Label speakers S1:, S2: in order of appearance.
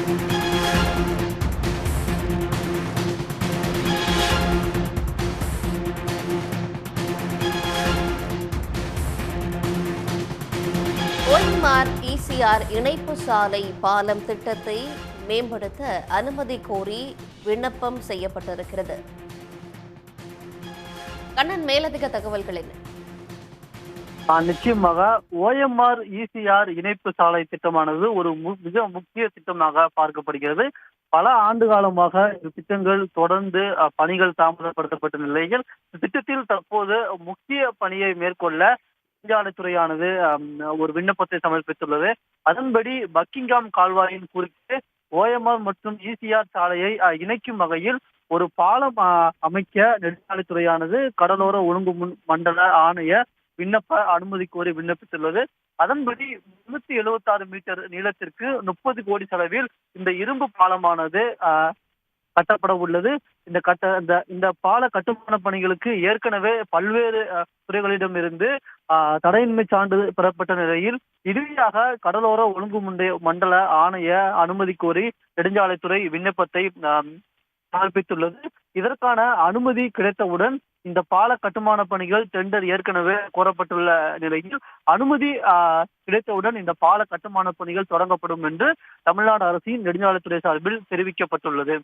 S1: OMR ECR இணைப்பு சாலை பாலம் திட்டத்தை மேம்படுத்த அனுமதி கோரி விண்ணப்பம் செய்யப்பட்டிருக்கிறது. கண்ணன், மேலதிக தகவல்கள் என்ன?
S2: நிச்சயமாக OMR ECR இணைப்பு சாலை திட்டமானது ஒரு மிக முக்கிய திட்டமாக பார்க்கப்படுகிறது. பல ஆண்டு காலமாக இந்த திட்டங்கள் தொடர்ந்து பணிகள் தாமதப்படுத்தப்பட்ட நிலையில் திட்டத்தில் தற்போது முக்கிய பணியை மேற்கொள்ள நெடுஞ்சாலைத்துறையானது ஒரு விண்ணப்பத்தை சமர்ப்பித்துள்ளது. அதன்படி பக்கிங்காம் கால்வாயின் குறுக்கே OMR மற்றும் ECR சாலையை இணைக்கும் வகையில் ஒரு பாலம் அமைக்க நெடுஞ்சாலைத்துறையானது கடலோர ஒழுங்கு மண்டல ஆணைய விண்ணப்ப அனுமதி கோரி விண்ணப்பித்துள்ளது. அதன்படி 376 மீட்டர் நீளத்திற்கு 30 கோடி செலவில் இந்த இரும்பு பாலமானது கட்டப்பட உள்ளது. இந்த பால கட்டுமான பணிகளுக்கு ஏற்கனவே பல்வேறு துறைகளிடமிருந்து தடையின்மை சான்றிதழ் பெறப்பட்ட நிலையில் இறுதியாக கடலோர ஒழுங்கு மண்டல ஆணைய அனுமதி கோரி நெடுஞ்சாலைத்துறை விண்ணப்பத்தை சமர்ப்பித்துள்ளது. இதற்கான அனுமதி கிடைத்தவுடன் இந்த பால கட்டுமான பணிகள் டெண்டர் ஏற்கனவே கோரப்பட்டுள்ள நிலையில் அனுமதி கிடைத்தவுடன் இந்த பால கட்டுமான பணிகள் தொடங்கப்படும் என்று தமிழ்நாடு அரசின் நெடுஞ்சாலைத்துறை சார்பில் தெரிவிக்கப்பட்டுள்ளது.